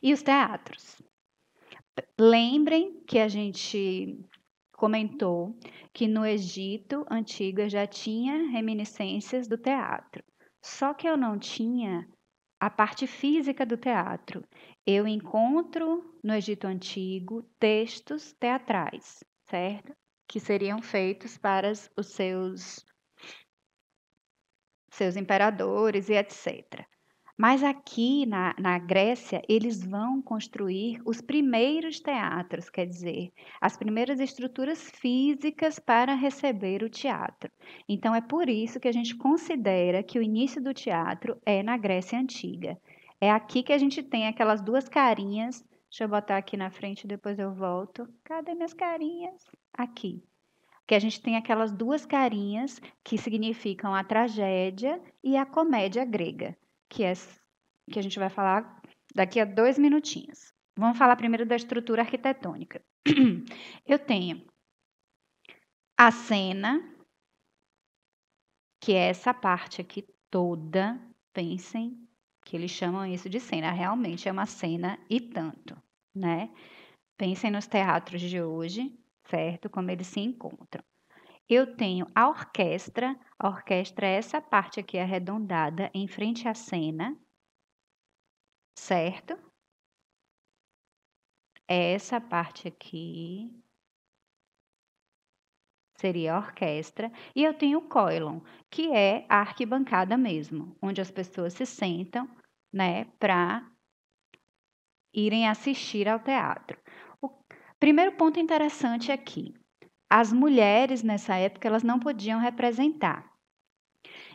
E os teatros? Lembrem que a gente comentou que no Egito antigo eu já tinha reminiscências do teatro. Só que eu não tinha a parte física do teatro. Eu encontro no Egito Antigo textos teatrais, certo? Que seriam feitos para os seus imperadores e etc. Mas aqui na Grécia, eles vão construir os primeiros teatros, quer dizer, as primeiras estruturas físicas para receber o teatro. Então, é por isso que a gente considera que o início do teatro é na Grécia Antiga. É aqui que a gente tem aquelas duas carinhas. Deixa eu botar aqui na frente, depois eu volto. Cadê minhas carinhas? Aqui. Que a gente tem aquelas duas carinhas que significam a tragédia e a comédia grega, que a gente vai falar daqui a 2 minutinhos. Vamos falar primeiro da estrutura arquitetônica. Eu tenho a cena, que é essa parte aqui toda. Pensem que eles chamam isso de cena. Realmente é uma cena e tanto, né? Pensem nos teatros de hoje, certo? Como eles se encontram. Eu tenho a orquestra é essa parte aqui arredondada em frente à cena, certo? Essa parte aqui seria a orquestra. E eu tenho o coilon, que é a arquibancada mesmo, onde as pessoas se sentam, né, para irem assistir ao teatro. O primeiro ponto interessante aqui, as mulheres nessa época elas não podiam representar.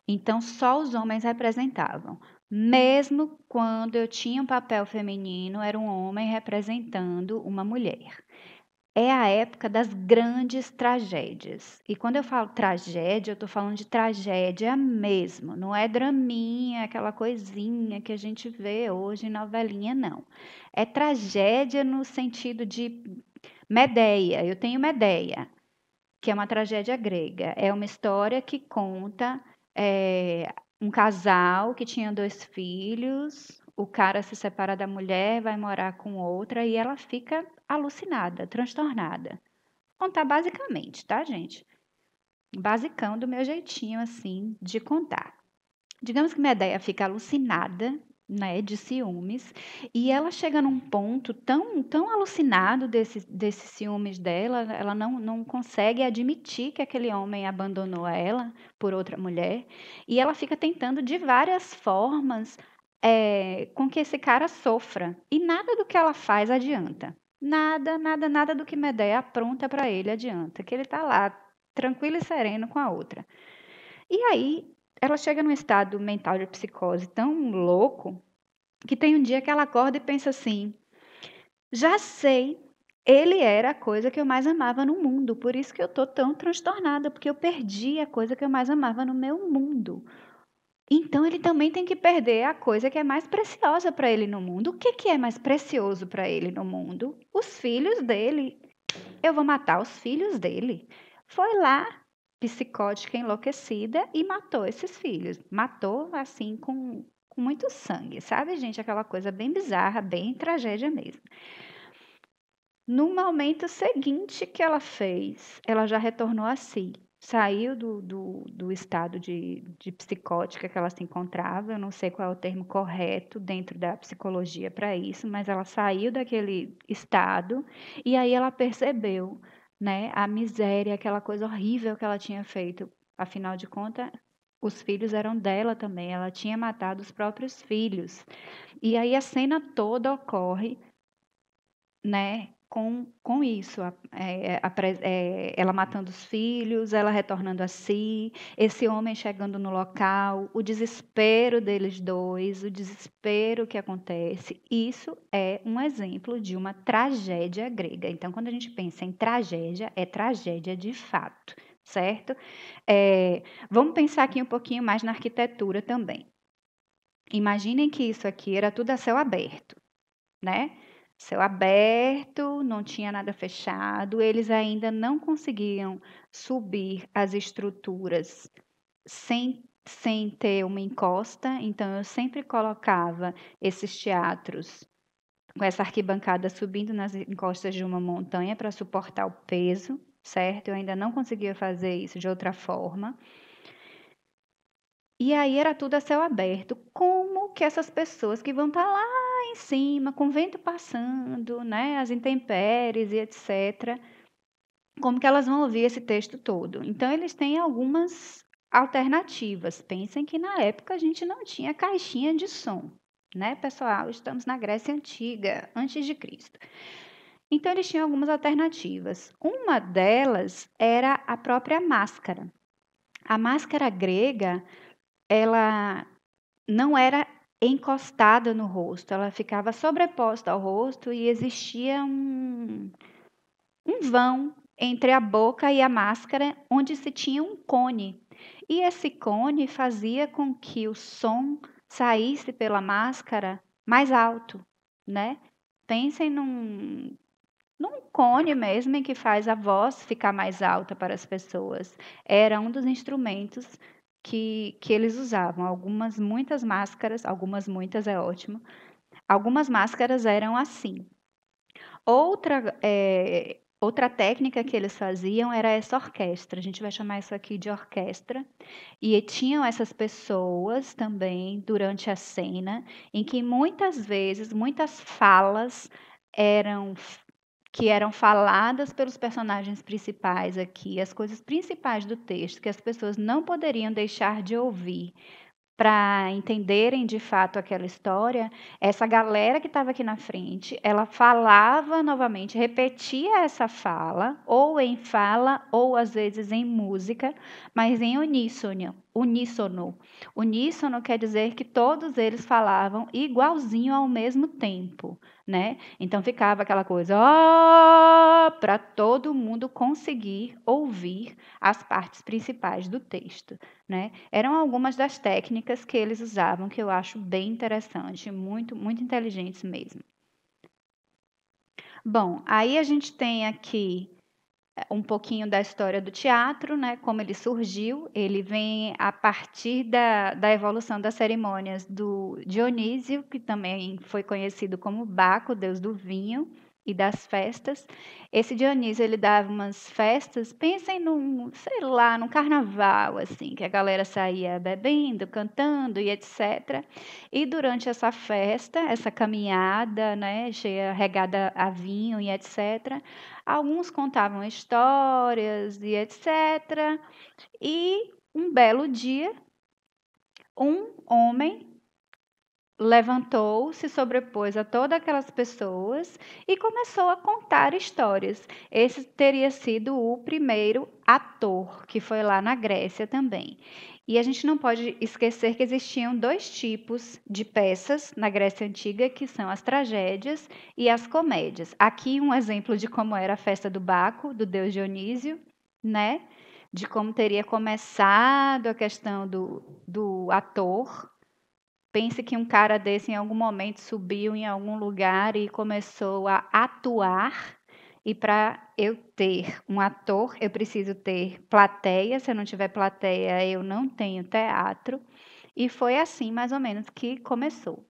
Então, só os homens representavam. Mesmo quando eu tinha um papel feminino, era um homem representando uma mulher. É a época das grandes tragédias. E quando eu falo tragédia, eu estou falando de tragédia mesmo. Não é draminha, aquela coisinha que a gente vê hoje em novelinha, não. É tragédia no sentido de Medeia. Eu tenho Medeia, que é uma tragédia grega. É uma história que conta um casal que tinha 2 filhos, o cara se separa da mulher, vai morar com outra e ela fica alucinada, transtornada. Vou contar basicamente, tá, gente? Basicão do meu jeitinho, assim, de contar. Digamos que Medeia fica alucinada, né, de ciúmes, e ela chega num ponto tão alucinado desses ciúmes dela, ela não consegue admitir que aquele homem abandonou ela por outra mulher, e ela fica tentando de várias formas com que esse cara sofra, e nada do que ela faz adianta. Nada do que Medeia apronta para ele adianta, que ele está lá, tranquilo e sereno com a outra. E aí, ela chega num estado mental de psicose tão louco que tem um dia que ela acorda e pensa assim: já sei, ele era a coisa que eu mais amava no mundo, por isso que eu tô tão transtornada, porque eu perdi a coisa que eu mais amava no meu mundo. Então ele também tem que perder a coisa que é mais preciosa para ele no mundo. O que é mais precioso para ele no mundo? Os filhos dele. Eu vou matar os filhos dele. Foi lá, psicótica, enlouquecida, e matou esses filhos. Matou, assim, com muito sangue, sabe, gente? Aquela coisa bem bizarra, bem tragédia mesmo. No momento seguinte que ela fez, ela já retornou a si. Saiu do estado de psicótica que ela se encontrava, eu não sei qual é o termo correto dentro da psicologia para isso, mas ela saiu daquele estado e aí ela percebeu, né, a miséria, aquela coisa horrível que ela tinha feito. Afinal de contas, os filhos eram dela também, ela tinha matado os próprios filhos. E aí a cena toda ocorre, né, com isso, ela matando os filhos, ela retornando a si, esse homem chegando no local, o desespero deles dois, o desespero que acontece, isso é um exemplo de uma tragédia grega. Então, quando a gente pensa em tragédia, é tragédia de fato, certo? Vamos pensar aqui um pouquinho mais na arquitetura também. Imaginem que isso aqui era tudo a céu aberto, né? Céu aberto, não tinha nada fechado, eles ainda não conseguiam subir as estruturas sem ter uma encosta, então eu sempre colocava esses teatros com essa arquibancada subindo nas encostas de uma montanha para suportar o peso, certo? Eu ainda não conseguia fazer isso de outra forma. E aí era tudo a céu aberto. Como que essas pessoas que vão estar lá em cima, com o vento passando, né, as intempéries e etc., como que elas vão ouvir esse texto todo? Então, eles têm algumas alternativas. Pensem que na época a gente não tinha caixinha de som, né, pessoal? Estamos na Grécia Antiga, antes de Cristo. Então, eles tinham algumas alternativas. Uma delas era a própria máscara. A máscara grega, ela não era encostada no rosto, ela ficava sobreposta ao rosto e existia um vão entre a boca e a máscara, onde se tinha um cone. E esse cone fazia com que o som saísse pela máscara mais alto, né? Pensem num cone mesmo em que faz a voz ficar mais alta para as pessoas. Era um dos instrumentos que eles usavam. Muitas máscaras, muitas é ótimo. Algumas máscaras eram assim. Outra técnica que eles faziam era essa orquestra. A gente vai chamar isso aqui de orquestra. E tinham essas pessoas também durante a cena, em que muitas vezes, muitas falas eram que eram faladas pelos personagens principais aqui, as coisas principais do texto que as pessoas não poderiam deixar de ouvir para entenderem de fato aquela história, essa galera que estava aqui na frente, ela falava novamente, repetia essa fala, ou em fala, ou às vezes em música, mas em uníssono. Uníssono. Uníssono quer dizer que todos eles falavam igualzinho ao mesmo tempo, né? Então ficava aquela coisa, para todo mundo conseguir ouvir as partes principais do texto, né? Eram algumas das técnicas que eles usavam que eu acho bem interessante, muito, muito inteligentes mesmo. Bom, aí a gente tem aqui um pouquinho da história do teatro, né? Como ele surgiu. Ele vem a partir da evolução das cerimônias do Dionísio, que também foi conhecido como Baco, deus do vinho e das festas. Esse Dionísio, ele dava umas festas, pensem num, sei lá, num carnaval, assim, que a galera saía bebendo, cantando e etc. E durante essa festa, essa caminhada, né, cheia, regada a vinho e etc., alguns contavam histórias e etc. E um belo dia, um homem levantou, se sobrepôs a todas aquelas pessoas e começou a contar histórias. Esse teria sido o primeiro ator, que foi lá na Grécia também. E a gente não pode esquecer que existiam dois tipos de peças na Grécia Antiga, que são as tragédias e as comédias. Aqui um exemplo de como era a festa do Baco, do deus Dionísio, né? De como teria começado a questão do ator. Pense que um cara desse em algum momento subiu em algum lugar e começou a atuar. E para eu ter um ator, eu preciso ter plateia. Se eu não tiver plateia, eu não tenho teatro. E foi assim, mais ou menos, que começou.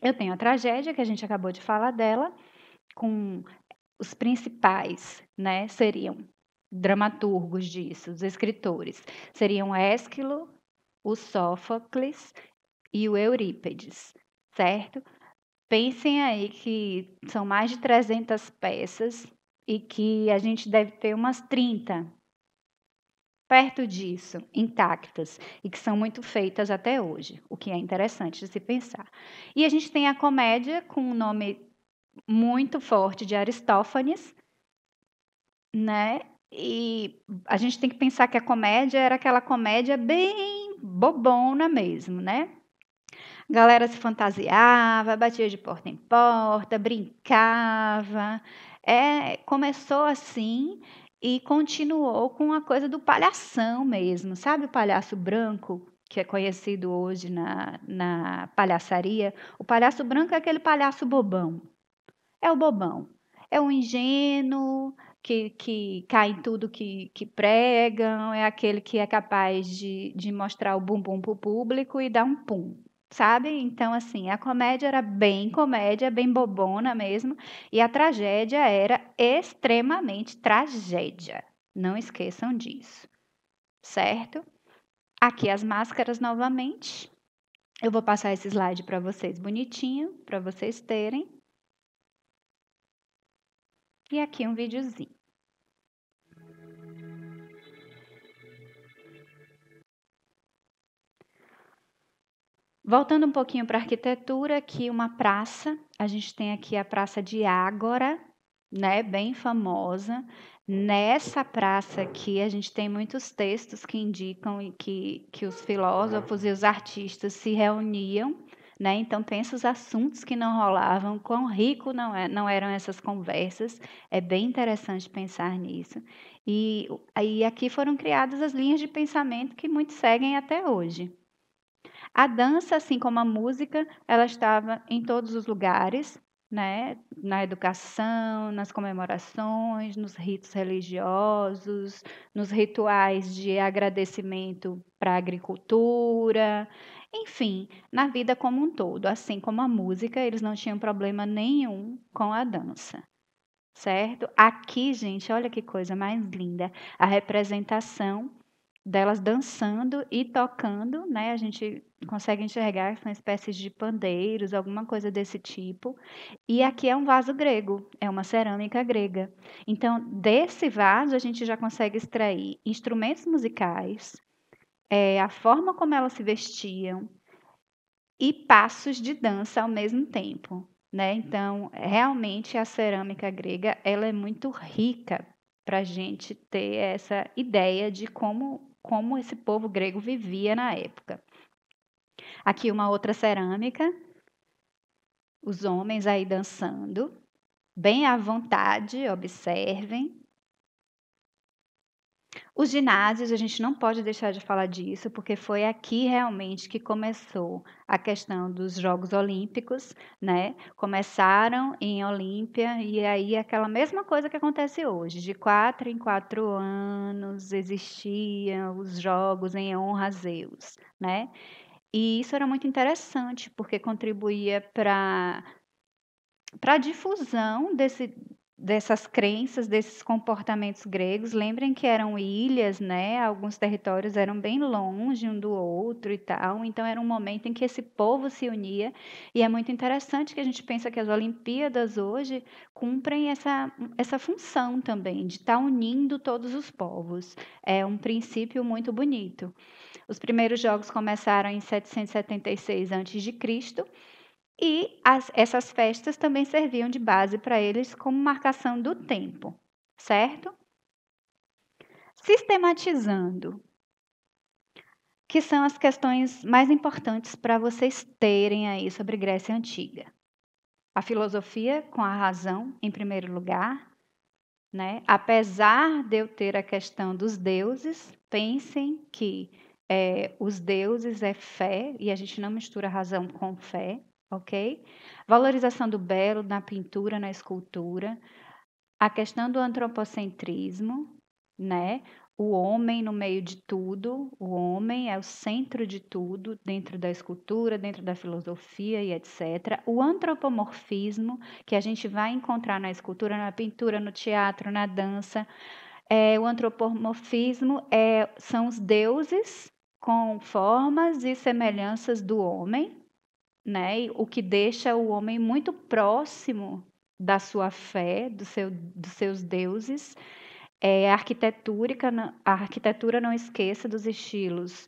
Eu tenho a tragédia, que a gente acabou de falar dela, com os principais, né? Seriam dramaturgos disso, os escritores. Seriam Ésquilo, o Sófocles e o Eurípides, certo? Pensem aí que são mais de 300 peças e que a gente deve ter umas 30 perto disso, intactas, e que são muito feitas até hoje, o que é interessante de se pensar. E a gente tem a comédia com um nome muito forte de Aristófanes, né? E a gente tem que pensar que a comédia era aquela comédia bem bobona mesmo, né? A galera se fantasiava, batia de porta em porta, brincava. Começou assim e continuou com a coisa do palhação mesmo, sabe o palhaço branco, que é conhecido hoje na palhaçaria? O palhaço branco é aquele palhaço bobão. É o bobão. É o ingênuo que cai em tudo que pregam, é aquele que é capaz de mostrar o bumbum para o público e dar um pum. sabe? Então, assim, a comédia era bem comédia, bem bobona mesmo, e a tragédia era extremamente tragédia. Não esqueçam disso, certo? Aqui as máscaras novamente. Eu vou passar esse slide para vocês bonitinho, para vocês terem. E aqui um videozinho. Voltando um pouquinho para a arquitetura, aqui uma praça. A gente tem aqui a Praça de Ágora, né, bem famosa. Nessa praça aqui, a gente tem muitos textos que indicam que os filósofos e os artistas se reuniam, né? Então, pensa os assuntos que não rolavam, quão rico não eram essas conversas. É bem interessante pensar nisso. E aí aqui foram criadas as linhas de pensamento que muitos seguem até hoje. A dança, assim como a música, ela estava em todos os lugares, né? Na educação, nas comemorações, nos ritos religiosos, nos rituais de agradecimento para a agricultura, enfim, na vida como um todo. Assim como a música, eles não tinham problema nenhum com a dança. Certo? Aqui, gente, olha que coisa mais linda. A representação delas dançando e tocando, né? A gente consegue enxergar que são espécies de pandeiros, alguma coisa desse tipo. E aqui é um vaso grego, é uma cerâmica grega. Então, desse vaso a gente já consegue extrair instrumentos musicais, a forma como elas se vestiam e passos de dança ao mesmo tempo, né? Então, realmente a cerâmica grega, ela é muito rica para a gente ter essa ideia de como esse povo grego vivia na época. Aqui uma outra cerâmica, os homens aí dançando, bem à vontade, observem. Os ginásios, a gente não pode deixar de falar disso, porque foi aqui realmente que começou a questão dos Jogos Olímpicos, né? Começaram em Olímpia e aí aquela mesma coisa que acontece hoje, de 4 em 4 anos existiam os jogos em honra a Zeus, né? E isso era muito interessante, porque contribuía para a difusão dessas crenças, desses comportamentos gregos. Lembrem que eram ilhas, né? Alguns territórios eram bem longe um do outro e tal. Então era um momento em que esse povo se unia. E é muito interessante que a gente pensa que as Olimpíadas hoje cumprem essa função também, de estar unindo todos os povos. É um princípio muito bonito. Os primeiros jogos começaram em 776 a.C. E essas festas também serviam de base para eles como marcação do tempo, certo? Sistematizando, que são as questões mais importantes para vocês terem aí sobre Grécia Antiga. A filosofia com a razão em primeiro lugar, né? Apesar de eu ter a questão dos deuses, pensem que os deuses é fé e a gente não mistura razão com fé, ok? Valorização do belo na pintura, na escultura, a questão do antropocentrismo, né? O homem no meio de tudo, o homem é o centro de tudo, dentro da escultura, dentro da filosofia e etc. O antropomorfismo, que a gente vai encontrar na escultura, na pintura, no teatro, na dança. O antropomorfismo são os deuses com formas e semelhanças do homem, né? O que deixa o homem muito próximo da sua fé, dos seus deuses. A arquitetura não esqueça dos estilos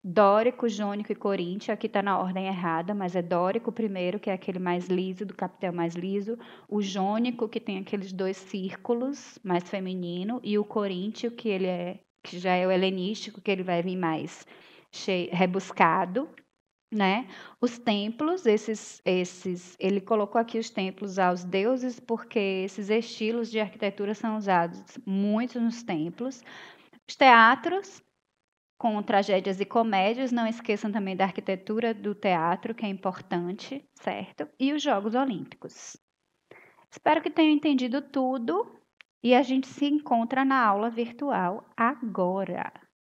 dórico, jônico e coríntio. Aqui está na ordem errada, mas é dórico primeiro, que é aquele mais liso, do capitel mais liso. O jônico, que tem aqueles dois círculos, mais feminino. E o coríntio, que já é o helenístico, que ele vai vir mais rebuscado. Né? Os templos, ele colocou aqui os templos aos deuses, porque esses estilos de arquitetura são usados muito nos templos. Os teatros, com tragédias e comédias, não esqueçam também da arquitetura do teatro, que é importante, certo? E os Jogos Olímpicos. Espero que tenham entendido tudo e a gente se encontra na aula virtual agora.